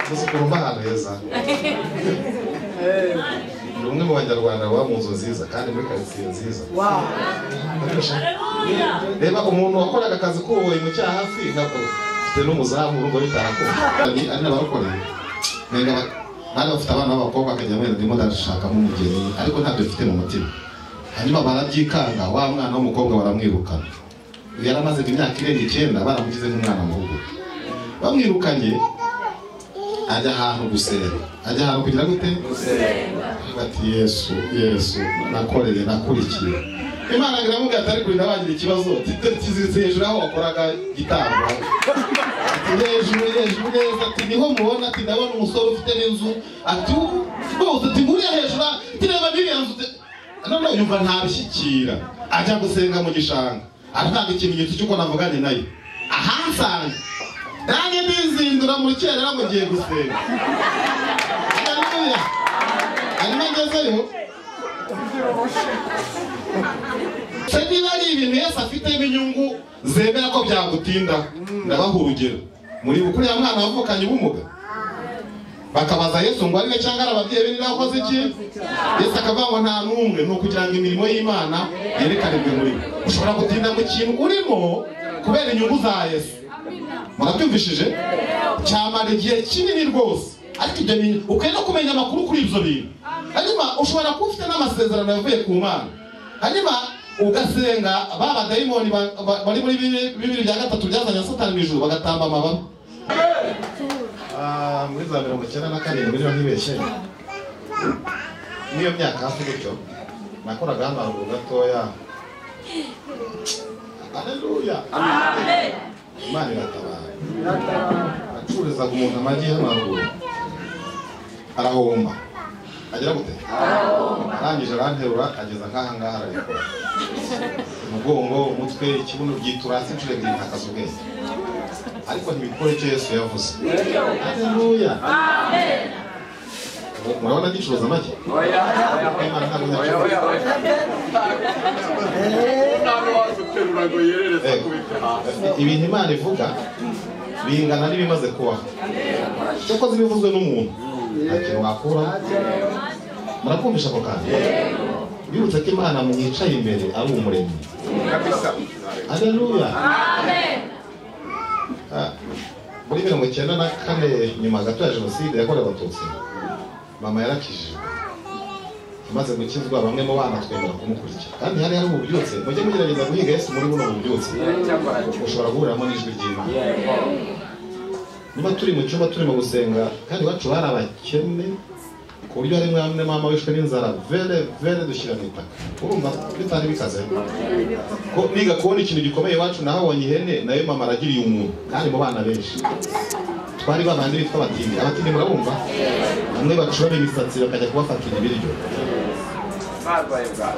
Musukurumba hano heza. Umwe mu banyarwanda baba mu nzu nziza kandi muri quartier nziza. Wow. Reba umuntu wakoraga akazi k'ububoyi mu cyaha hafi nkako te n'umuzamu urugo bitarako. Ari n'abakoreye. Nenga bari bafite abana b'abakobwa akajya mwene ndimo ndashaka mu mugeni ariko ntabyo bifite mu mutima. Hanyuma barabyikanga wa mwana w'umukobwa baramwirukana. Yaramaze imyaka irenga 9 baramugize nk'umwana mu rugo. Bamwirukanye ajya ahantu gusenga. Ajya ahantu kugira gute? Gusenga. Ati Yesu nakoreye nakurikiye. Imana iramubwira atari kuri nabagira ikibazo tiziritse hejuru aho wakoraga gitambo. Hejuru neza ati niho mubona ati ndabona umusore ufite n'inzu ati bose ati nguriya hejuru tireba biriya nzu none yumva ntabishyikira ajya gusenga mu gishanga atanga ikimenyetso cy'uko navuganye nayo ahansanga nanjye ndizindura mu cyerera ngo ngiye gusenga. Haleluya. Hanyuma ngezeyo se niba ari ibintu Yesu afitemo inyungu zemera ko byagutinda ndabaha urugero muri bukuriya mwana wavukanye ubumuga bakabaza Yesu ngo ari we cyangwa ari ababyeyi be nirakoze iki Yesu akavuga ngo nta n'umwe ni ukugira ngo imirimo y'Imana yerekanirwe muri we. Ushobora gutinda mu kintu urimo kubera inyungu za Yesu. Murabyumvishije cyamara igihe kinini rwose ariko ibyo ni ukwiye no kumenya amakuru kuri ibyo bintu. Hanyuma ushobora kuba ufite n'amasezerano yavuye ku Mana hanyuma ugasenga baba dayimoni bari muri 2 byazanye Satani mu ijuru bagatamba amababa. Muri za 1994 niyo ntibeshye niyo myaka hafi gutyo nakoraga hano haruguru gatoya. Haleluya. Amen. Imana iratabara. Acururizaga umuntu amagi hano haruguru arahomba agira gute arangije aranterura ageza nk'aha ngaha arabikora umugongo umutwe ikibuno byiturasi incuro ebyiri ntakaza ubwenge ariko ntibikore icyo Yesu yavuze. Haleluya. Amen. Murabona gicuruza amagi? Oya. Ibintu Imana ivuga bingana n'ibimaze kubaho kuko zibivuzwe n'umuntu ntakintu wakura. Murakumvisha ko kandi birutse ko Imana mwicaye imbere ari umuremyi. Haleluya. Amen. Muri 1994 nyuma gato ya Jenoside yakorewe Abatutsi mama yarakijijwe amaze gukizwa bamwe mu bana twemera kumukurikira kandi hari ububyutse mujye mugerageza guhiga Yesu muri buno bubyutse ushobora guhuriramo n'ijwi ry'Imana. Niba turi mu cyumba turimo gusenga kandi wacu hari abakene ku buryo hari mwamwe mama wishwe n'inzara vere dushyira mu itaka urumva bitari bikaze ko niga kubona ikintu gikomeye wacu nahabonye ihene nayo mama aragiriye umuntu kandi mu bana benshi twari babandi bitwa abatindi murabumva bamwe bacura imisatsi bakajya kubafatira ibiryo.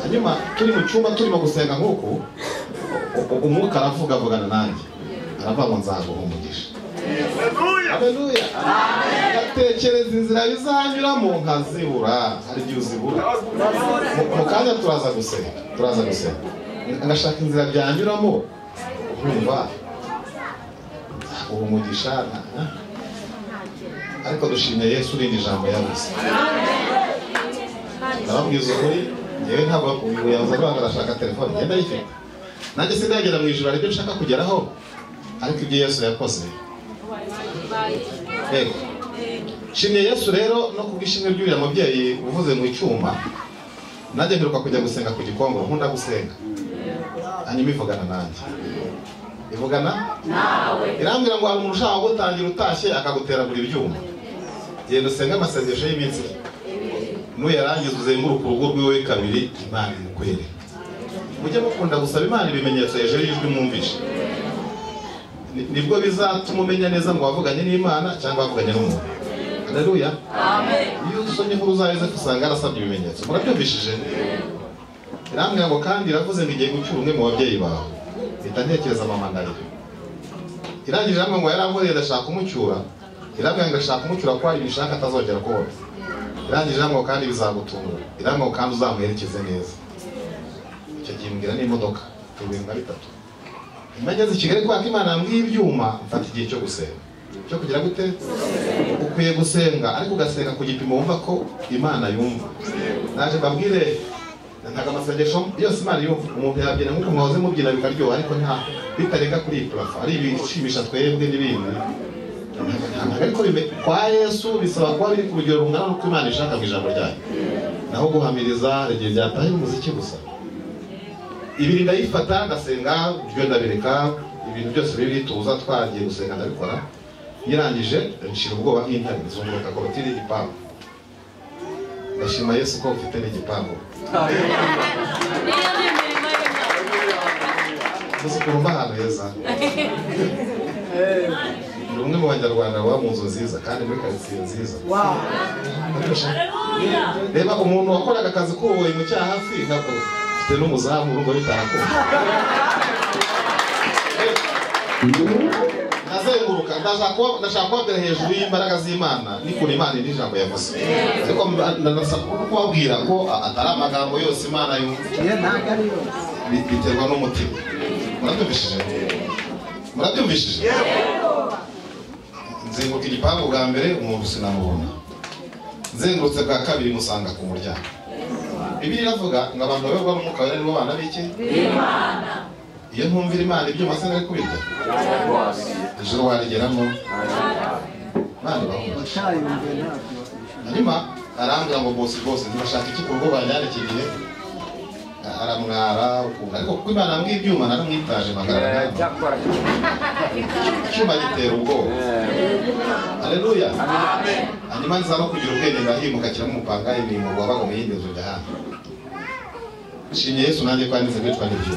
Hanyuma turi mu cyumba turimo gusenga nk'uko umwuka aravuga avugana nanjye aravuga ngo nzaguha umugisha. Haleluya. Gatekereza inzira bizanyuramo nkazibura hari igihe uzibura mu kanya turaza gusenga ngashaka inzira byanyuramo urumva uwo mugisha ariko dushimye Yesu urindi ijambo yavuze. Ndababwiza ukuri ngewe ntabwo yavuze ko arashaka telefone ngenda yifite nanjye sindagera mu ijuru aribyo nshaka kugeraho ariko ibyo Yesu yakoze. Shimye Yesu rero no kubwishimwe by'uriya mubyeyi uvuze mu icyuma najye mperuka kujya gusenga ku gikongo nkunda gusenga hanyuma ivugana nanjye ivugana nawe irambwira ngo hari umuntu ushaka gutangira utashye akagutera buri byuma genda usenga amasengesho y'iminsi nuyarangiza uzenguruka urugo rwiwe kabiri Imana imukwere. Mujye mukunda gusaba Imana ibimenyetso hejuru y'ijwi mwumvishe nibwo bizatuma umenya neza ngo wavuganye n'Imana cyangwa wavuganye n'umuntu. Haleluya. Amen. Iyo usomye inkuru za Yozefu usanga arasabye ibimenyetso murabyumvishije. Irambwira ngo kandi iravuze ngo igiye gucyura umwe mu babyeyi bawe mpita ntekereza mama ndari irangije hamwe ngo yarankoreye ndashaka kumucyura irambwira ngo ndashaka kumucyura ko hari ibishaka atazongera kubona irangije hamwe kandi bizagutungura irambwira ngo kandi uzamuherekeze neza. Icyo gihe mbwira n'imodoka tubinga bitatu imageze Kigali kwa Imana mbwiye ibyuma mfata igihe cyo gusenga cyo kugira gute ukwiye gusenga ariko ugasenga ku gipimo wumva ko Imana yumva. Naje babwire ntaga amasengesho yose Imana yumva. Umuntu yabyina nkuko mwahoze mubyina bikaryoha ariko nta bitareka kuri plafa ari ibishimisha twebwe n'ibindi. Ariko kwa Yesu bisaba kuba biri ku rugero rungana n'uko Imana ishaka mu ijambo ryayo. Naho guhamiriza igihe byataye umuziki gusa. Ibiri ndayifata ndasenga byo ndabireka ibintu byose biri tuza twagiye gusenga ndabikora. Yirangije nshira ubwoba nk'intare zunguruka korotiri y'igipangu. Ndashima Yesu ko ufite n'igipangu. Musukurumba hano heza. Umwe mu banyarwanda baba mu nzu nziza kandi muri karitsiye nziza. Reba umuntu wakoraga akazi k'ububoyi mu cyaha hafi nkako ufite n'umuzamu urugo bitarakora. Nazenguruka ndashaka kubabwira hejuru y'imbaraga z'Imana n'ukuntu Imana iri jambo yavuze. Ariko ndasaba kubabwira ko atari amagambo yose Imana yumva. Biterwa n'umutima. Murabyumvishije? Nzenguruka igipangu bwa mbere umuntu sinamubona. Nzengurutse bwa kabiri musanga ku muryango. Bibiliya iravuga ngo abantu bayoborwa n'Umwuka Wera nibo bana b'iki? Imana. Iyo ntumvira Imana ibyo masanga ari kubirya. Ijuru warigeramo. Mani bahumva. Hanyuma arambwira ngo bose ntibashaka iki ku rugo banyare iki gihe. Aramwara ukunda ariko kuko Imana ambwiye ibyuma naramwitaje magaragara. Icyuma gitera ubwoba. Haleluya. Amen. Hanyuma nza no kugira ubwenge ndahimuka kiramo umupanga imirimo wabaga mu yindi nzu jahana. Shimye Yesu nanjye kwanditse kwitwa n'ibyo.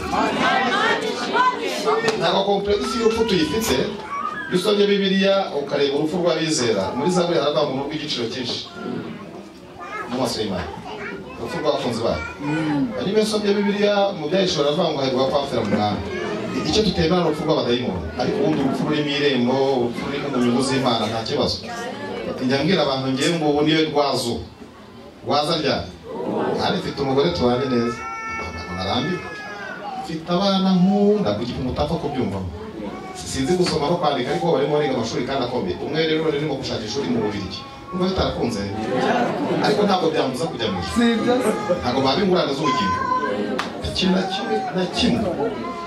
Ntabwo komplexi y'urupfu tuyifite. Dusomye Bibiliya ukareba urupfu rw'abizera. Muri Zaburi haravuga ngo rw'igiciro cyinshi. Mu maso y'Imana. Urupfu rw'abafunzi bayo. Hanyuma nsomye Bibiliya mu byahishwe baravuga ngo hari rwapfira mu mwami. Icyo tutemera n'urupfu rw'abadayimoni. Ariko ubundi urupfu ruri mu irembo, urupfu ruri mu nyungu z'Imana nta kibazo. Njya mbwira abantu ngiye ngo ubu niyo rwazo. Rwaza ryari? Kandi mfite umugore tubanye neza. Narambiwe. Mfite abana nkunda kugira umutapfa kubyumvamo. Sinzi gusoma no kwandika ariko barimo bariga amashuri kandi akomeye. Umwe rero rurimo gushaka ishuri mu Bubiligi. Umwe bitarakunze. Ariko ntabwo byambuza kujya mu ishuri. Ntabwo babingurana z'ubugingo. Ikintu na kimwe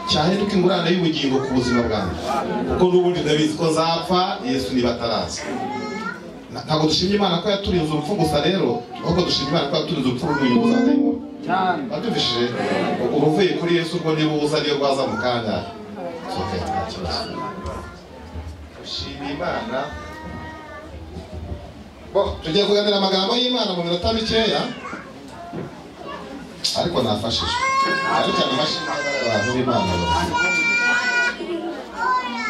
cyahinduka ingurane y'ubugingo ku buzima bwanjye. Kuko n'ubundi ndabizi ko nzapfa Yesu niba ataraza. Ntabwo dushimye Imana ko yaturinze urupfu gusa rero, ahubwo dushimye Imana ko yaturinze urupfu rw'inyungu z'Imana. Batuvishije uruvuye kuri Yesu ubwo niba uza niyo rwaza mu kanya. Okay, dushimye Imana. Tugiye kuganira amagambo y'Imana mu minota mikeya. Ariko nafashije. Ariko amashimwe abantu b'Imana.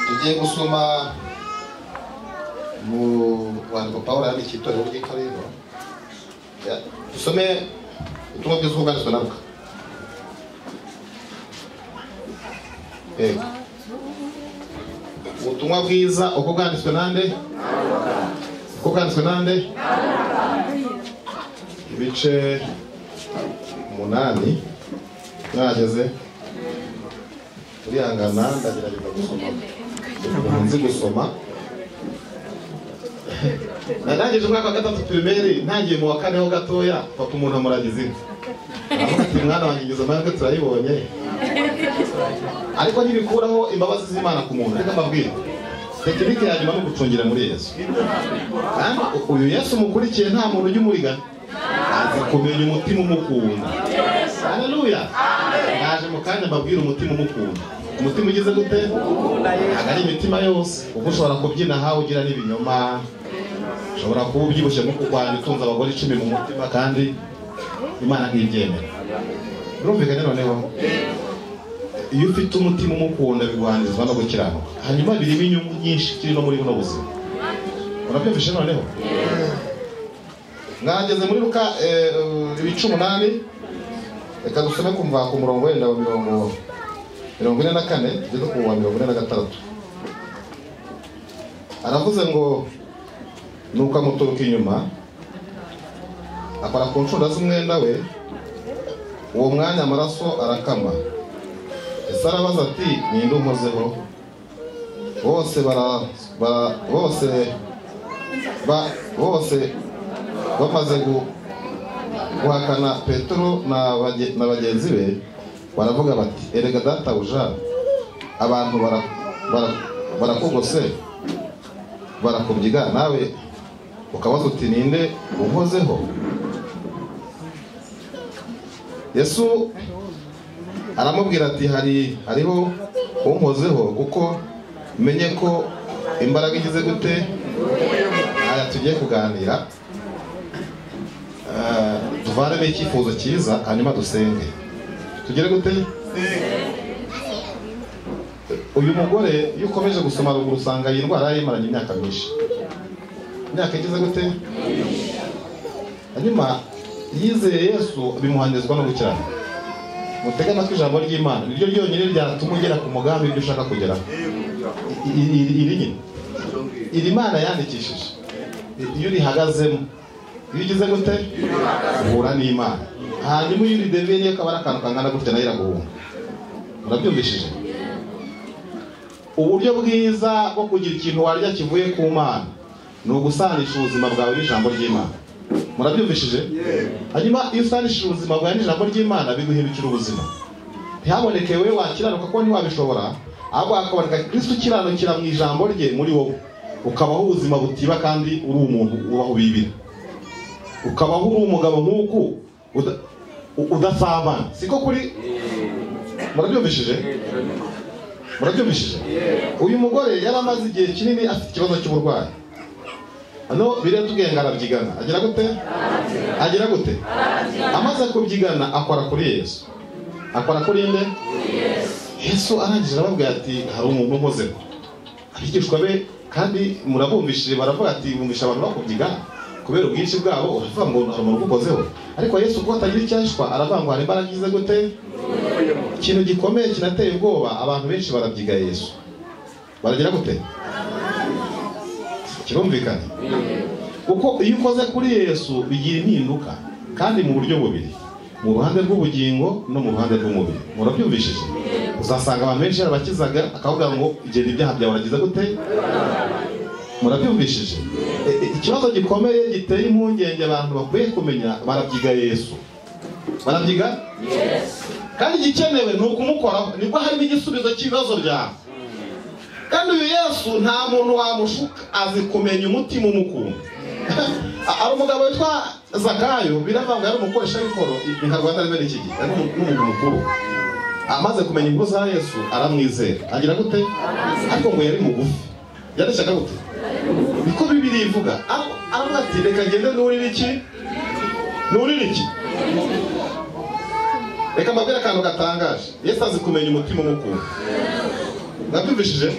Tugiye gusoma mu rwandiko Pawulo yandikiye itorero ry'i Korinto. Dusome ubutumwa bwiza bwanditswe na Luka. Ubutumwa bwiza uko bwanditswe nande? Uko bwanditswe nande? Ibice 8 nageze urihangana ndagerageza gusoma. Nzi gusoma. Narangije umwaka wa gatatu primaire ntangiye mu wa kane ho gatoya papa umuntu amuragize inka. Avuga ati mwana wanjye ngeze amahirwe turayibonye. Ariko ntibikuraho imbabazi z'Imana ku muntu. Reka mbabwire. Tekinike yanyuma no gucungira muri Yesu. Kandi uyu Yesu mukurikiye nta muntu ujya umurigana. Azi kumenya umutima umukunda. Haleluya. Naje mu kanya mbabwira umutima umukunda. Umutima ugize gute? Agari imitima yose. Uko ushobora kubyina hawe ugira n'ibinyoma. Ushobora kuba ubyibushye nko kukwanya utunze abagore 10 mu mutima kandi Imana ntibyemera. Urumvikanye noneho? Iyo ufite umutima umukunda biguhanizwa no gukiranuka. Hanyuma birimo inyungu nyinshi kiri no muri buno buzima. Urabyumvishe noneho? Ngageze muri Luka 8. Reka dusome kumva ku murongo wenda wa 44 kugeza ku wa 46. Aravuze ngo nuko amuturuka inyuma akora ku nshunda z'umwenda we, uwo mwanya amaraso arakama. Ese arabaza ati ninde unkozeho? Bose bose bamaze guhakana Petero na bagenzi be, baravuga bati erega databuja, abantu barakugose barakubyiga, nawe ukabaza uti ninde unkozeho? Yesu aramubwira ati hariho unkozeho, kuko menye ko imbaraga igize gute. Aya tugiye kuganira, tuvanemo icyifuzo cyiza, hanyuma dusenge. Tugere gute? Uyu mugore iyo ukomeje gusoma ruguru usanga iyi ndwara yimaranye imyaka myinshi. Imyaka igize gute? Hanyuma yizeye Yesu bimuhanizwa no gukiranuka. Mutega amatwi ijambo ry'Imana, niryo ryonyine ryatuma ugera ku mugambi ibyo ushaka kugeraho. Iri Imana yandikishije, iyo urihagazemo, iyo ugize gute? Uhura n'Imana. Hanyuma iyo uridebeye akaba ari akantu kangana gutya nayo iraguhunga. Murabyumvishije? Uburyo bwiza bwo kugira ikintu warya kivuye ku Mana ni ugusanisha ubuzima bwawe n'ijambo ry'Imana. Murabyumvishije? Hanyuma iyo usanishije ubuzima bwawe n'ijambo ry'Imana biguhindukira ubuzima. Ntihaboneke wewe wakiranuka ko ntiwabishobora, ahubwo hakaboneka Kristo ukiranukira mu ijambo rye muri wowe, ukabaho ubuzima butiba kandi uri umuntu ubaho bibira, ukabaho uri umugabo nk'uku udasabana. Siko kuri? Murabyumvishije? Murabyumvishije? Uyu mugore yari amaze igihe kinini afite ikibazo cy'uburwayi. Hano biratubwiye ngo arabyigana. Agira gute? Agira gute? Amaze kubyigana akora kuri Yesu. Akora kuri nde? Yesu arangije arababwira ati hari umuntu unkozeho. Abigishwa be kandi murabumvishije baravuga ati bumvisha abantu bakubyigana kubera ubwinshi bwabo, uravuga ngo hari umuntu ugukozeho. Ariko Yesu kuko atagira icyashwa aravuga ngo hari imbaraga igize gute? Ikintu gikomeye kinateye ubwoba, abantu benshi barabyiga Yesu. Baragira gute? Kirumvikana? Kuko iyo ukoze kuri Yesu bigira impinduka, kandi mu buryo bubiri, mu ruhande rw'ubugingo no mu ruhande rw'umubiri. Murabyumvishije? Uzasanga abantu benshi barabakizaga akavuga ngo igenda ibyaha byawe uragize gute? Murabyumvishije? Ikibazo gikomeye giteye impungenge abantu bakwiye kumenya, barabyiga Yesu. Barabyiga? Kandi igikenewe ni ukumukoraho, nibwo harimo igisubizo cy'ibibazo byawe. Kandi uyu Yesu nta muntu wamushuka, azi kumenya umutima umukunda. Ari umugabo witwa Zakayo, biravanga ari umukoresha w'ikoro, nka Rwanda rimwe n'iki gihe, ari n'umuntu mukuru. Amaze kumenya inkuru za Yesu aramwizera. Agira gute? Ariko ngo yari mugufi. Yarashaka gute? Niko Bibiliya ivuga. Aravuga ati reka ngende n'urira iki? N'urira iki? Reka mbabwire akantu gatangaje. Yesu azi kumenya umutima umukunda. Nabyumvishije?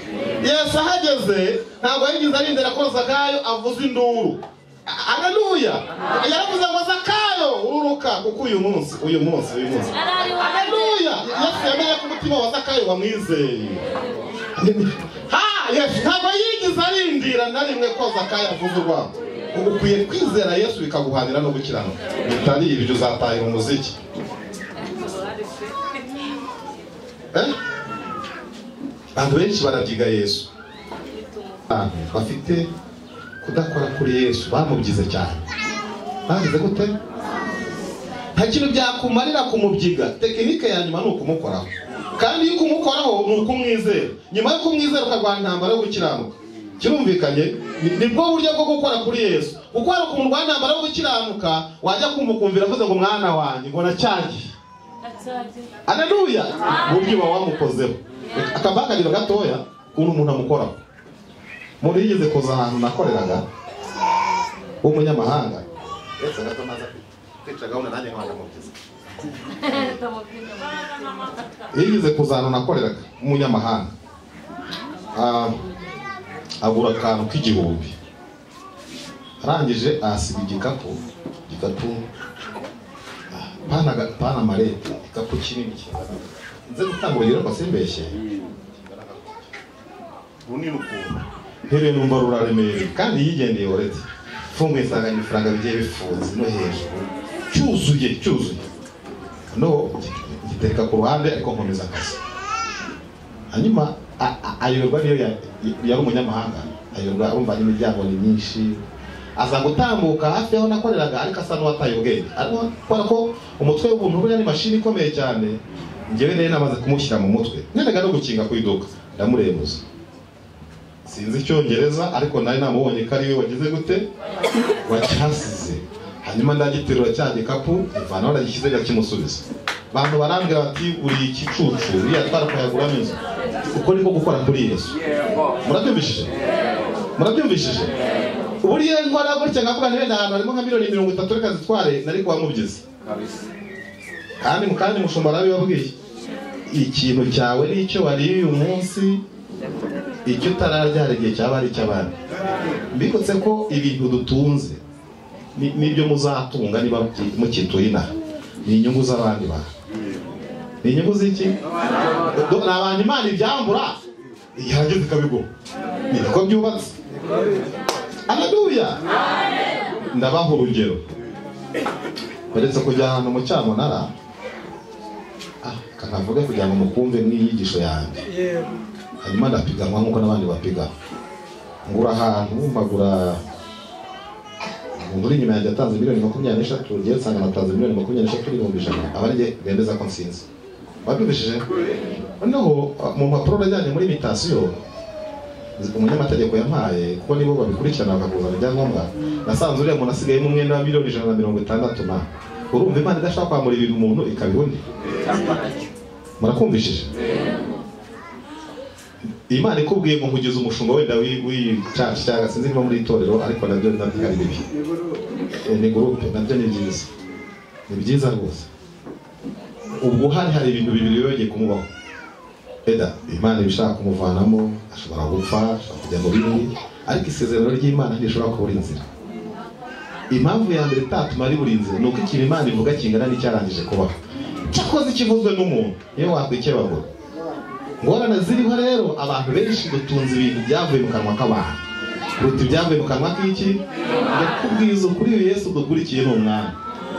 Yesu ahageze ntabwo yagize arindira ko Zakayo avuza induru. Haleluya! Yaravuze ngo Zakayo ururuka, kuko uyu munsi. Haleluya! Yesu yamenye ko umutima wa Zakayo wamwizeye. Yesu ntabwo yigize arindira na rimwe ko Zakayo avuza urwamo. Ukwiye kwizera Yesu bikaguhanira no gukiranuka. Bitari ibyo uzatahira umuziki. Abantu benshi barabyiga Yesu, bafite kudakora kuri Yesu, bamubyize cyane. Bagize gute? Nta kintu byakumarira kumubyiga. Tekinike ya nyuma ni ukumukoraho, kandi iyo ukumukoraho ni ukumwizera. Nyuma yo kumwizera ukarwana intambara yo gukiranuka. Kirumvikanye? Nibwo buryo bwo gukora kuri Yesu. Kuko hari umuntu urwana intambara yo gukiranuka, wajya kumukumvira avuze ngo mwana wanjye ngo nacyagiye. Haleluya! Buryo wamukozeho. Akabakagiro gatoya umuntu umuntu amukoraho. Muri yigeze kuza ahantu nakoreraga w'umunyamahanga. Yesu gato maza kwica gahunda nanjye nkabanya mukiza. Yigeze kuza ahantu nakoreraga w'umunyamahanga. Agura akantu k'igihumbi. Arangije asiga igikapu pana marete, igikapu kinini cyane. Nze gutanga urugero ko simbeshye. Runini ukuntu here numva ruraremereye kandi yigendeye oretse. Funguye insanganya ifaranga bigiye bifunze no hejuru. Cyuzuye. No gitereka ku ruhande ariko nkomeza akazi. Hanyuma ayoberwa niyo yari umunyamahanga. ayoba urumva n'imiryango ni myinshi, aza gutambuka hafi aho nakoreraga ariko asa n'uwataye ubwenge, ariko kubera ko umutwe w'ubuntu buriya ni mashini ikomeye cyane, njyewe rero namaze kumushyira mu mutwe nendaga no gukinga ku iduka ndamuremuza, sinzi icyongereza ariko nari namubonye ko ari we wagize gute wacyasize, hanyuma ndagiterura cya gikapu ivanaho ndagishyize ndakimusubiza. Abantu barambwira bati uri ikicucu uriya twarakayaguramo inzu, uko niko gukora kuri Yesu. Murabyumvishije buriya nkora gutya nkavuga niba ahantu harimo nka miliyoni 30 reka zitware nari kuba mubyizi kandi mushumba arabibabwiye, ikintu cyawe n'icyo wariye uyu munsi icyo utararya hari igihe cyaba ari icy'abandi. Mbibutse ko ibintu dutunze n'ibyo muzatunga niba mukituye inaha ni inyungu z'abandi bantu. Ni inyungu z'iki? Ni abantu Imana ibyambura ihageze ikabigura, ni ko byubatse. Haleluya. Ndabaha urugero, baretse kujya ahantu mu cyamunara kanavuga kugira ngo mukumve n'iyigisho yanjye, hanyuma ndapiganwa nk'uko n'abandi bapiga. Ngura ahantu magura muri nyuma yanjye atanze miliyoni 23, ngiye nsanga natanze miliyoni 23,100 abarije bendeza ko nsinzi. Babyumvishije? Noneho mu mpapuro najyanye muri imitation umunyamategeko yampaye kuko nibo babikurikirana bakaguzana ibyangombwa, nasanze uriya muntu asigayemo umwenda wa miliyoni 160 na urumva Imana idashaka kwamura ibintu umuntu ikabiha undi. Murakumvishije? Imana ikubwiye ngo nkugeze umushumba wenda w'icaci cyangwa sinzi niba muri itorero, ariko nabyo ari bibi, ni groupe nabyo ni byiza, ni byiza rwose. Ubwo hari ibintu bibiri yongeye kumubaho. Eda Imana ibishaka kumuvanamo, ashobora gupfa, ashobora kujya mu bindi, ariko isezerano ry'Imana ntishobora kubura inzira. Impamvu ya mbere itatuma ari buri nzira nuko ikintu Imana ivuga kingana n'icyarangije kubaho, cyakoze kivuzwe n'umuntu iyo wakwikebagura. Ngorane ziriho rero, abantu benshi dutunze ibintu byavuye mu kanwa k'abantu kuruta ibyavuye mu kanwa k'iki. Ndakubwiza ukuri uyu Yesu dukurikiye ni umwami,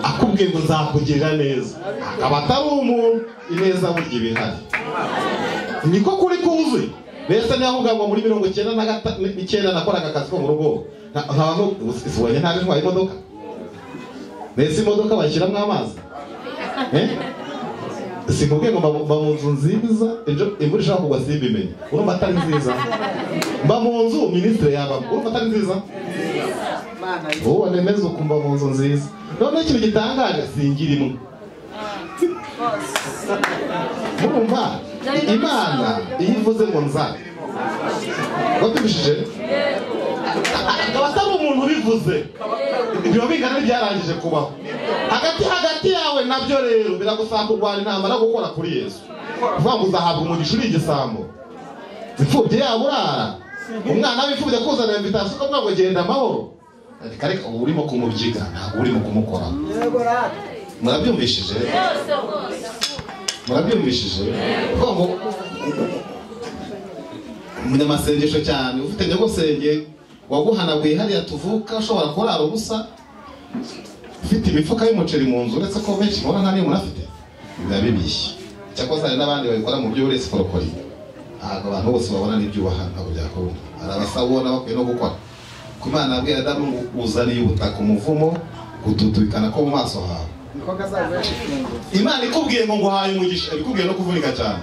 akubwiye ngo nzakugirira neza, akaba atari umuntu, ineza burya ibihari. Niko kuri kuzuye. Mbese niyavuga ngo muri 99 nakoraga akazi ko mu rugo, ntabantu usibonye ntaje ntwaye imodoka. Mbese imodoka bashyiramo amazi Simubwiye ngo mba mu nzu nziza, imvura ishaka kugwa simbimenye, urumva atari nziza. Mba mu nzu minisitiri yabamo, urumva atari nziza. Wowe nemeza ukumva mu nzu nziza. Noneho ikintu gitangaje singirimo. Murumva Imana iyo ivuze ngo nza wabyumvishije, akaba atari umuntu ubivuze, ibyo bingana byarangije kubaho. Hagati yawe nabyo rero biragusaba kurwana intambara yo gukora kuri Yesu, kuvuga ngo uzahabwa umugisha uri igisambo, imfubyi yabo urara, umwana w'imfubyi akuzanira invitation ukavuga ngo genda amahoro, ariko ubu urimo kumubyiga ntabwo urimo kumukoraho. Murabyumvishije? Kuvuga ngo umunyamasengesho cyane ufite nyogosenge waguhanaguye hariya tuvuka, ushobora kurara ubusa, ufite imifuka y'umuceri mu nzu, uretse ko benshi mubona nta niyo munafite, biba bibishye. Cyakoze hari n'abandi babikora mu byo uretse korokori, ntabwo abantu bose babona n'ibyubaha ntabwo byakunda. Hari abasabona bakwiye no gukora. Ku Imana yabwiye Adamu ngo uzaniye ubutaka umuvumo, gututubikana ko mu maso hawe. Imana ikubwiye ngo nguhaye umugisha, ikubwiye no kuvunika cyane.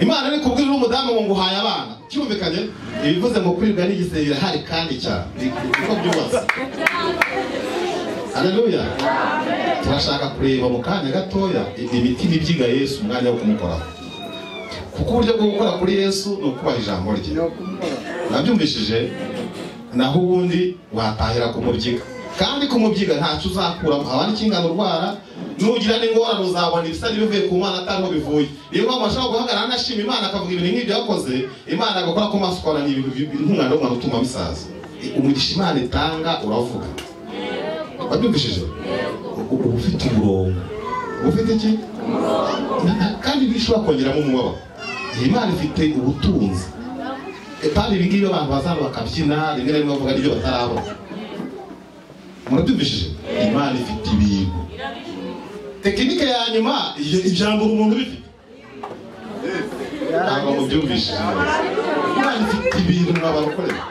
Imana ikubwiye n'umudamu ngo nguhaye abana, cyumvikanye ibivuze ngo kwirwa n'igisebe birahari kandi cyane, niko byubatse. Haleluya. Turashaka kureba mu kanya gatoya ibiti n'ibyiga Yesu umwanya wo kumukoraho, kuko uburyo bwo gukora kuri Yesu ni ukubaha ijambo rye. Nabyumvishije? Naho ubundi watahira kumubyiga, kandi kumubyiga ntacyo uzakuramo, abandi kingana urwara, nugira n'ingorane uzabona ibisa bivuye ku Mana atariho bivuye. Niyo mpamvu ashobora guhagarara anashima Imana akavuga ibintu nk'ibyo yakoze, Imana agakora ko maso ukora n'ibintu nk'umwana w'umwana utuma bisaza. Umugisha Imana itanga uravuga. Wabyumvishije? Ufite umurongo, ufite iki? Kandi bishobora kongeramo umubabaro. Imana ifite ubutunzi, kandi ibi ngibi abantu bazana bakabyina rimwe na rimwe bavuga n'ibyo batarabona. Murabyumvishije? Imana ifite ibintu, tekinike ya nyuma ijambo umuntu bifite, ntabwo mubyumvishije. Imana ifite ibintu mwabarokorera.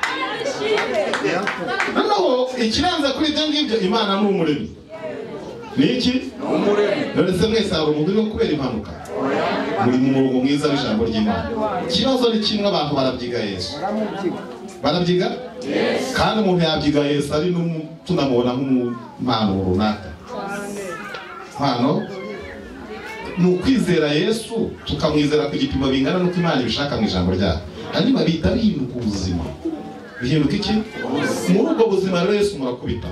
noneho ikirenze kuri ibyo ngibyo Imana ni umuremyi. Ni iki? None se mwese hari umuntu uri kubera impanuka? Muri mu murugo mwiza w'ijambo ry'Imana. Ikibazo ni kimwe, abantu barabyiga Yesu. Barabyiga? Kandi umuntu yabyiga Yesu ari tunamubona nk'umwana runaka. Hano ni ukwizera Yesu, tukamwizera ku gipimo bingana n'uko Imana ibishaka mu ijambo ryayo. Hanyuma bihita bihinduka ubuzima. Bihinduka iki? Muri ubwo buzima rero Yesu murakubita.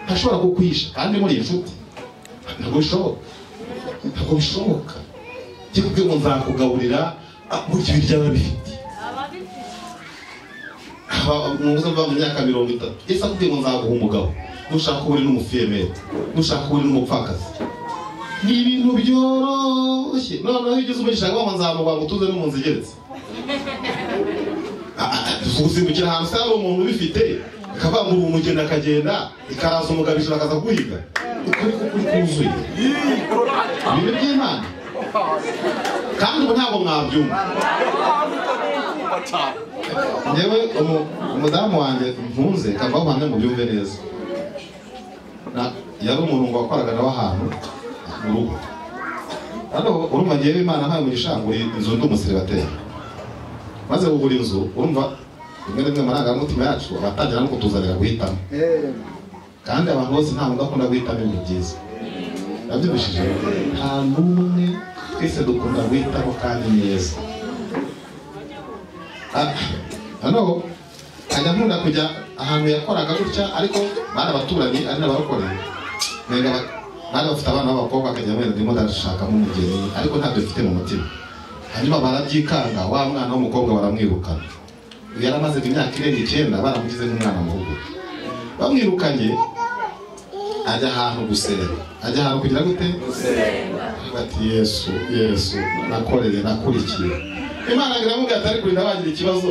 Ntashobora kukwisha kandi muri inshuti. Ntabwo bishoboka. Kibwe ngo nzakugaburira buryo ibiryo ababifite. Muze mva mu myaka 30. Yesu akubwiye ngo nzaguha umugabo. Nushaka uri n'umufemere. Nushaka uri n'umupfakazi. Ni ibintu byoroshye. Noneho igeze umugisha ngo nzamuba mutuze n'umunsi igeretse. Usimbukira ahantu se hari umuntu ubifite, akavangura umugeni akagenda, ikaraza umugabishura akaza guhiga. Ukuri kuzuye. Ibintu by'Imana. Kandi ubu ntabwo mwabyumva. Nyewe umudamu wanjye mpunze kava ubuhamya mu byumve neza. Yari umuntu ngo wakoraga nawe ahantu mu rugo. Hano urumva ngewe Imana ntayo mugishangura inzu ndi umusiribateri. Maze kugura inzu urumva rimwe rimwe amarangamutima yacu abatangira no kutuzanira guhitamo. Kandi abantu bose nta muntu akunda guhitamo ibintu byiza. Nabyumvishije nta n'umwe, twese dukunda guhitamo kandi neza. Hano ajya nkunda kujya ahantu yakoraga gutya, ariko bari abaturanyi ari n'abarokoreye. Bari bafite abana b'abakobwa akajya wenda ndimo ndashakamo umugeni, ariko ntabyo bifite mu mutima. Hanyuma barabyikanga, wa mwana w'umukobwa baramwirukana. Yaramaze imyaka irenga 9 baramugize nk'umwana mu rugo. Bamwirukanye ajya ahantu gusenga. Ajya ahantu kugira gute? Gusenga. Ati Yesu nakoreye nakurikiye. Imana iramubwira ati ariko ndabagira ikibazo.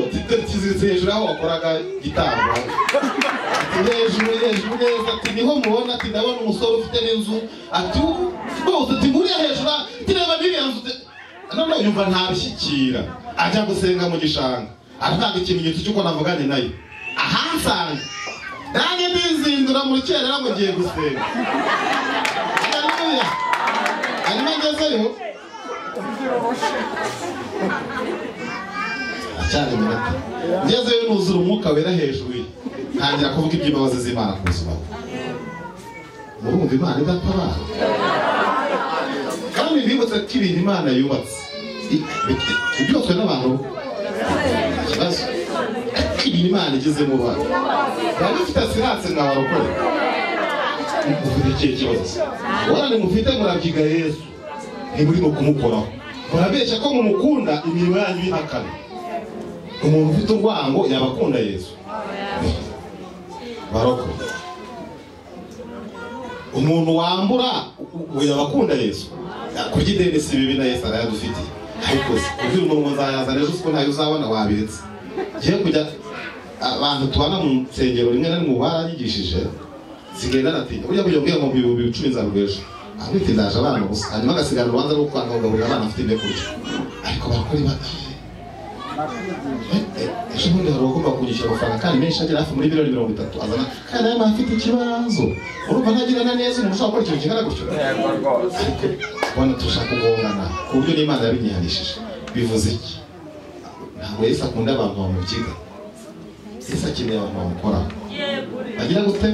Tiziritse hejuru aho wakoraga gitambo. Hejuru neza ati niho mubona ati ndabona umusore ufite n'inzu. Ati bose ati nguriya hejuru tireba biriya nzu. None yumva ntabishyikira. Ajya gusenga mu gishanga. Atanga ikimenyetso cy'uko navuganye nayo. Ahansanga nanjye ndizindura mu cyerera mu gihe gusenga. Haleluya. Hanyuma ngezeyo acyari minota. Ngezeyo nuzura umwuka wera hejuru ye. Ntangira kuvuga iby'imbabazi z'Imana ku buzima bwe. Murumva Imana idatabara. Kandi bibutse ko ibintu Imana yubatse byose n'abantu ikibazo ibintu Imana igezemo abantu bari bafite asiranse n'abarokore. Ufite ikibazo warane mufite murabyiga Yesu ntimurimo kumukoraho, murabeshya ko mumukunda imirimo yanyu ihakana. Umuntu ufite urwango yabakunda Yesu baroko. Umuntu wambura yabakunda Yesu. Kurya ideni si bibi na Yesu arayadufitiye. Ariko kugira umuntu nzayazana ejo uko ntayo uzabona wabiretse. Giye kujya abantu tubana mu nsengero rimwe na rimwe baranyigishije sigenda natinya. Ujya kujya mu 1010 nzarwejo. Abiti ndaje abana gusa. Hanyuma agasigara urubanza rwo kwanga kugaburira abana afite ibyo kurya. Ariko barakora ibata. Ejo bundi hari ugomba kugishyura amafaranga kandi menshi agera hafi muri 30 azana kandi yama afite ikibazo. Urumva ntagirana neza umuntu ushaka gukora ikintu kingana gutyo. Bwana tushaka kugongana ku buryo n'Imana yabinyihanishije. Bivuze iki? Ntabwo Yesu akunda abantu bamubyiga. Yesu akeneye abantu bamukora. Agira gute?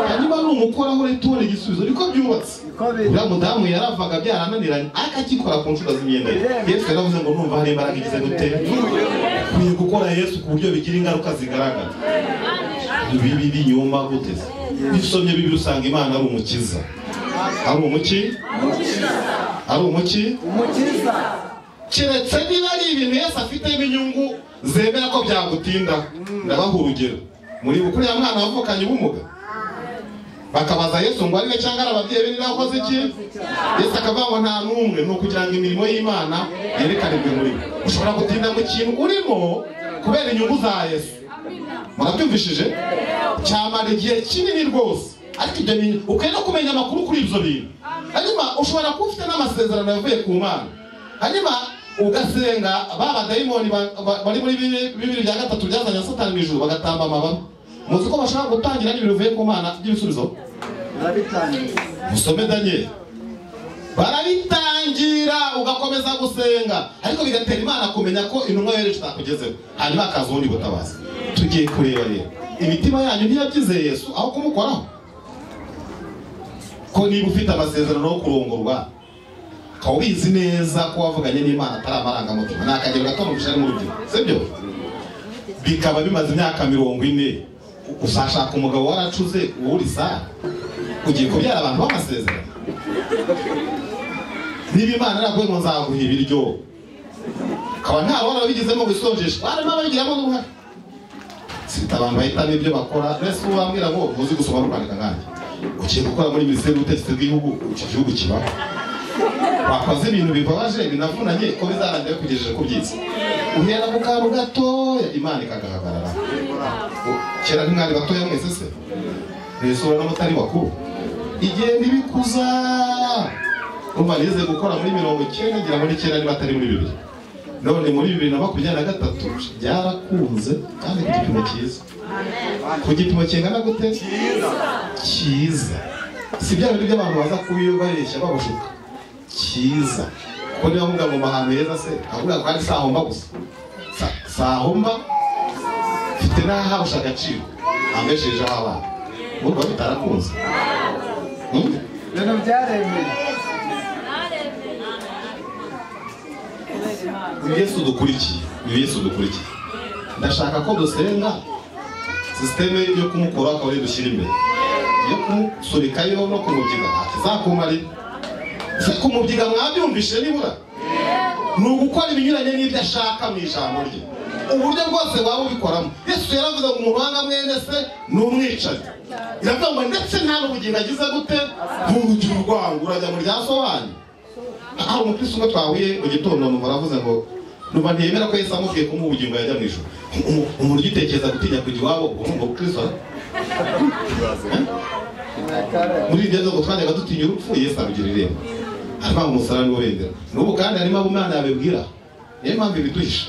Hanyuma n'umukoraho retore igisubizo niko byubatse. Uriya mudamu yaravaga byarananiranye akakikora ku nshuro z'imyenda ye. Yesu yaravuze ngo numva hari imbaraga igize gute? Kwiye gukora Yesu ku buryo bigira ingaruka zigaragara. Ibi binyuma guteze. Bisomye Bibiliya usanga Imana ari umukiza. Ari umuki? Ari umuki? Umukiza. Keretse niba ari ibintu Yesu afitemo inyungu zemera ko byagutinda. Ndabaha urugero. Muri bukuri ya mwana wavukanye ubumuga. Bakabaza Yesu ngo ariwe cyangwa ababyeyi be nirakoze iki? Yesu akavuga ngo nta numwe no kugira ngo imirimo y'Imana yerekanirwe muri we. Ushobora gutinda mu kintu urimo kubera inyungu za Yesu. Murabyumvishije? Cyamara igihe kinini rwose. Ariko ibyo ni ukwiye no kumenya amakuru kuri ibyo bintu. Hanyuma ushobora kuba ufite n'amasezerano yavuye ku Mana. Hanyuma ugasenga baba dayimoni bari muri 2 bya 3 byazanye Satani mu ijuru bagatamba amababa. muzi ko bashaka gutangira n'ibintu bivuye ku Mana by'ibisubizo. Musome Daniel. Barabitangira ugakomeza gusenga ariko bigatera Imana kumenya ko intumwa yereje takugezeho hanyuma akaza ubundi butabaza. Tugiye kureba rero imitima yanyu ntiyabyize Yesu aho kumukoraho ko niba ufite amasezerano yo kurongorwa ukaba ubizi neza ko wavuganye n'Imana atari amarangamutima nakagero gato mushari mu rubyiruko sibyo bikaba bimaze imyaka 40 usashaka umugabo waracuze uri saa ugiye kubyara abantu b'amasezerano niba Imana naraguye ngo nzaguha ibiryo kaba nta wara bigizemo gusonjesha barimo abigiramo n'uruhare sita abantu bahitamo ibyo bakora mbese ubambwira ngo muzi gusoma no kwandika nkanje ugiye gukora muri minisiteri y'ubutegetsi bw'igihugu icyo gihugu kiba wakoze ibintu bibabaje binavunanye ko bizarangira kugejeje ku byiza uhera mu kantu gatoya Imana ikagahagarara kera nk'umwari batoya mwese se nesura n'amutari bakuru igihe ntibikuza umva nize gukora muri 90 ngira muri 9 niba atari muri 2 none muri 2023 byarakunze kandi ku gipimo cyiza ku gipimo kingana gute cyiza si bya bintu by'abantu baza kubiyubahesha babushuka cyiza ko niba muvuga ngo mahano heza se avuga ko ari sahomba gusa sahomba mfite n'aho ushaka agaciro ambeshejeho abana urwo bitarakunze ibintu byaremeye Yesu dukurikiye ndashaka ko dusenga systeme yo kumukora akaba dushyira imbere yo kumusurikayo no kumubyiga akizakumari se kumubyiga mwabyumvishe nibura ni ugukora ibinyuranye n'ibyo ashaka mu ijambo rye uburyo bwose waba ubikoramo Yesu yaravuze ngo umuhanga mwene se n'umwicaye iravuga ngo ndetse nta n'ubugingo agize gute nk'urugero rwangu urajya mu ryasobanyu hari umukristo umwe twahuye mu gitondo muravuze ngo nuba ntiyemera ko Yesu amubwiye ko mu bugingo yajya mu ijuru umuntu ugitekereza gutinya kujya iwabo urumva Kristo muri ibyo ngo twajyaga dutinya urupfu Yesu arugira irembo arimo umusarani w'ubendera n'ubu kandi harimo abo Imana yabibwira niyo mpamvu ibiduhisha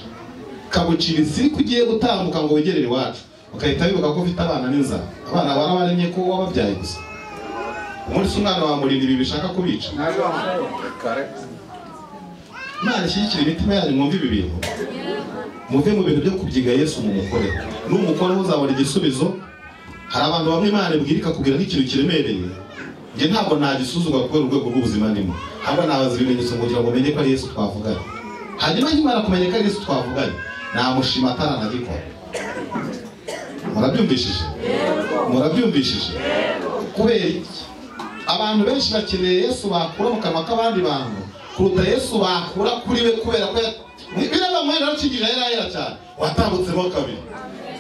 kabucira inzira kugiye gutambuka ngo wegerere iwacu ukahita wibuka ko ufite abana n'inzara abana barabaremye ko wababyaye gusa umunsi umwana wamurinda ibi bishaka kubica Imana ishyigikira imitima yanyu mwumve ibi bintu muve mu bintu byo kubyiga Yesu mu mukore n'umukore uzabona igisubizo hari abantu bamwe Imana ibwirika kugira n'ikintu kiremereye nge ntabwo nagisuzugura kubera urwego rw'ubuzima ndimo ahubwo nabaza ibimenyetso kugira ngo menye ko ari Yesu twavuganye hanyuma nkimara kumenya ko ari Yesu twavuganye namushima ataranagikora murabyumvishije kubera iki abantu benshi bakeneye Yesu bakura mu kanwa k'abandi bantu kuruta Yesu bakura kuri we kubera ko biraba mwenda rukigije yera cyane watambutsemo kabiri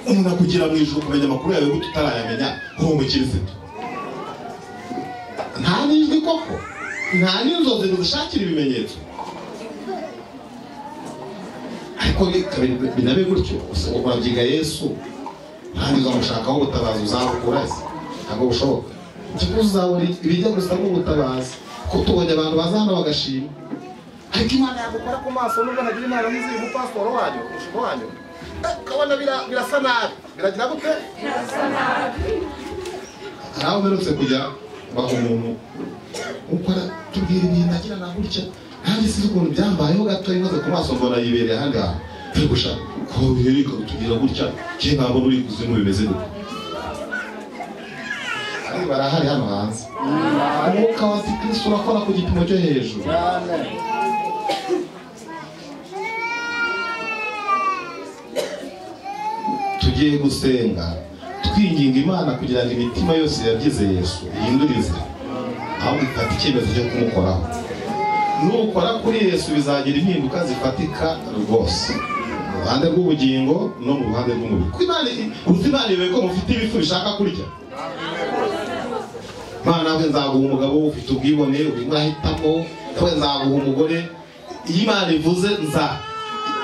umuntu akugira mu ijuru kumenya amakuru yawe gute utarayamenya uwo mukirisitu nta nijwi koko nta n'inzozi dushakira ibimenyetso ariko binabe gutyo urabyiga Yesu ntabwo uzamushakaho ubutabazi uzabukura ese ntabwo bushoboka ikibazo uzabona ibijya gusa n'ubutabazi ko tubonye abantu baza hano bagashima ariko Imana yagukora ku maso nubwo nagira Imana n'izi umupasitoro wanyu kabona birasa nabi biragira gute nawe umerutse kujya baho umuntu ukora tubwira ibintu agira na gutya nanjye sinzi ukuntu byambayeho gato imaze ku maso mbona yibereye ahandi hantu turi gushaka ko bihereka tugira gutya je ntabwo muri kuzimu bimeze gute ari barahari hano hanze umwuka wa Kristo urakora ku gipimo cyo hejuru tugiye gusenga twinginga Imana kugira ngo imitima yose yabyize Yesu ihindurize aho ifata icyemezo cyo kumukoraho nukora kuri Yesu bizagira impinduka zifatika rwose mu ruhande rw'ubugingo no mu ruhande rw'umubiri kuko Imana ibe ko mufite ibifu bishaka kurya Imana we nzaguha umugabo ufite ubwibone urimo urahitamo we nzaguha umugore iyo Imana ivuze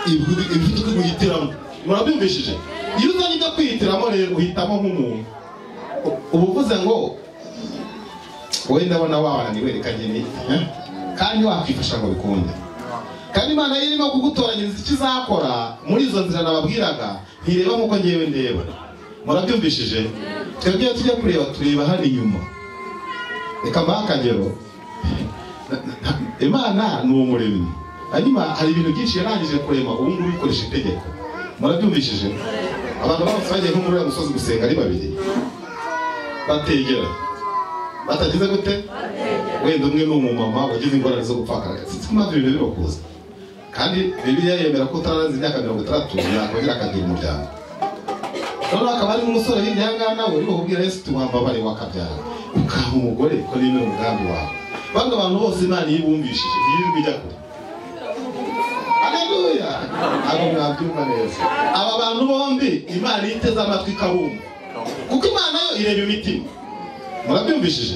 ifite uko guhitiramo murabyumvishije iyo uzanye ibyo kwihitiramo rero uhitamo nk'umuntu uba uvuze ngo wowe ndabona wawananiwe reka njye kandi wakwifasha ngo bikunde kandi Imana irimo kugutoranyiriza icyo izakora muri izo nzira nababwiraga ntireba nk'uko ngewe ndeba murabyumvishije twebwe tujya kureba tureba hano inyuma reka mbakagero Imana ni umuremyi hanyuma hari ibintu byinshi yarangije kurema ubu ngubu bikoresha itegeko murabyumvishije abantu bose bagiye nko muri uriya musozi gusenga ari babiri bategera batagize gute wenda umwe ni umumama wagize ingorane zo gupfakara sinzi ko mpamvu ibintu birokuza kandi Bibiliya yemera ko utaranze imyaka 60 yakongera akagira umuryango noneho akaba ari n'umusore hirya y'ahangaha nawe uri bukubwira Yesu tumwambabare wakabyara ukaba umugore ko ni umugambi wawe banga abantu bose Imana yibumvishije yirirwa ijya kure Haleluya abo mwabyumva neza aba bantu bombi Imana yiteze amatwi kabumva kuko Imana yo ireba imitima murabyumvishije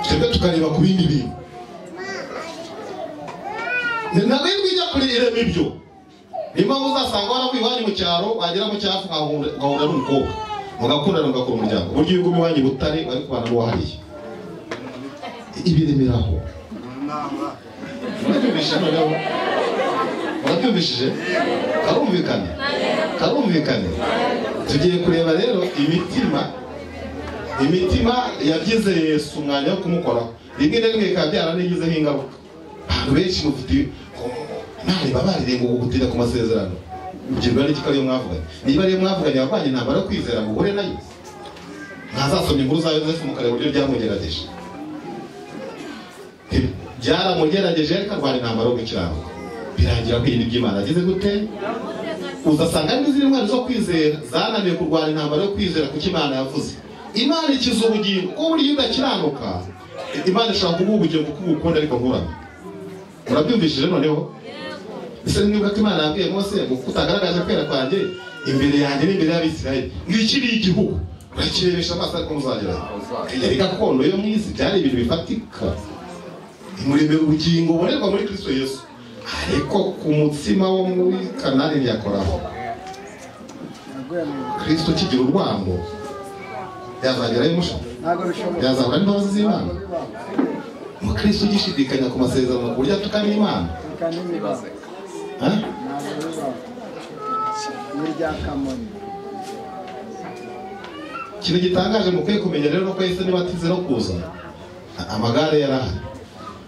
twebwe tukareba ku bindi bintu ntabwo yirwa kuri ireba ibyo niba uzasanga waravuye iwanyu mu cyaro wagera mu cyafu nkahura n'umukobwa mugakundana mugakora umuryango buryo y'ubwo iwanyu butari bari kubana n'uwahariye ibiremeraho murabyumvishije karumvikane tugiye kureba rero imitima yagize Yesu umwanya wo kumukoraho rimwe na rimwe ikaba byaranigizeho ingaruka abantu benshi mufite nari babarire ngo gutira ku masezerano ugirwa n'iki kariyo mwavuganye niba ariyo mwavuganye abavanye intambara yo kwizera muhure nayo ntazasomye inkuru za Yosefu mukareba uburyo byamugerageje byaramugerageje ariko arwana intambara yo gukiranuka birangira kwiyindi by'Imana agize gute uzasanga n'izindi ntwari zo kwizera zananiwe kurwana intambara yo kwizera kuko Imana yavuze Imana ikiza ubugingo ko buryo udakiranuka Imana ishobora kuguha ubugingo kuko ubukunda ariko nturamye murabyumvishije noneho ese niba Imana yabwiye Mose ngo kutagaragaje kwera kwanjye imbere yanjye n'imbere y'Abisirayeli ngikiri igihugu urakirebesha amaso ariko muzageraho yari gakondo yo mwisi byari ibintu bifatika imuremera ubugingo bubonerwa muri Kristo Yesu ariko ku mutsima wo muri Kanani yakoraho Kristo kigira urwango yazagerayo musha yazahura n'imbabazi z'Imana mu Kristo gishidikanya ku masezerano ku buryo atukana Imana ikintu gitangaje mukwiye kumenya rero nuko Yesu niba atize no kuza amagare yarahari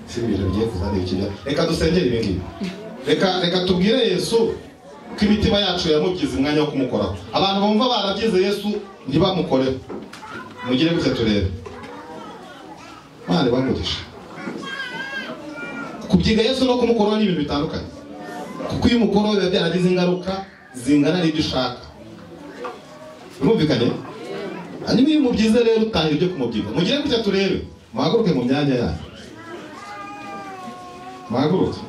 si ibintu bigiye kuzana ibikijya reka dusengere ibi ngibi reka tubwire Yesu ko imitima yacu yamugize umwanya wo kumukoraho abantu bumva barabyize Yesu ntibamukoreho mugire gutya turebe Mwana bamugisha kubyiga Yesu no kumukoraho ni ibintu bitandukanye kuko uyu mukoro biba byaragize ingaruka zingana n'ibyo ushaka urumvikanye hanyuma iyo umubyize rero utahira ibyo kumubyiga mugire gutya turebe muhaguruke mu myanya yanyu muhaguruke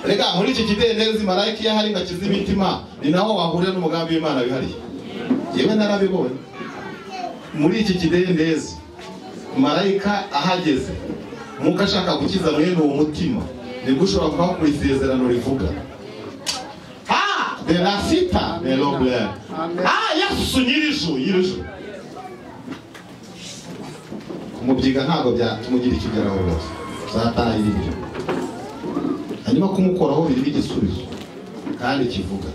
reka muri iki kidendezi marayika iyo ahari ngakiza imitima ni naho wahurira n'umugambi w'Imana wihariye yewe narabibonye muri iki kidendezi marayika ahageze nk'uko ashaka gukiza mwene uwo mutima nibwo ushobora kubaho ku isezerano rivuga de la sita de l'oblère Yesu nyir'ijuru kumubyiga ntabwo byatumugira ikigeraho rwose zatahira ibyo hanyuma kumukoraho biri igisubizo kandi kivuga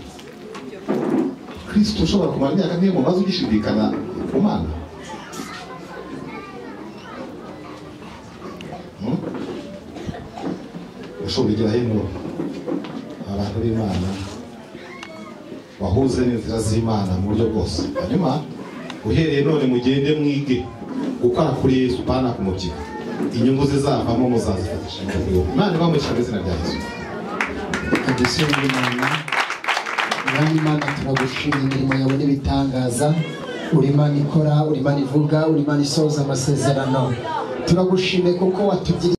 Kristo ushobora kumara imyaka nk'iyo mu maze ugishidikana ku Mana ushobora kugira hino abantu b'Imana wahuze n'inzira z'Imana mu buryo bwose hanyuma uhereye none mugende mwige gukora kuri Yesu pana kumubyiga inyungu zizavamo muzazifatisha Imana bamushaka izina rya Yesu Atunze Imana turagushimira imirimo yawe n'ibitangaza uri Imana ikora uri Imana ivuga uri Imana isoza amasezerano turagushimye kuko watugiriye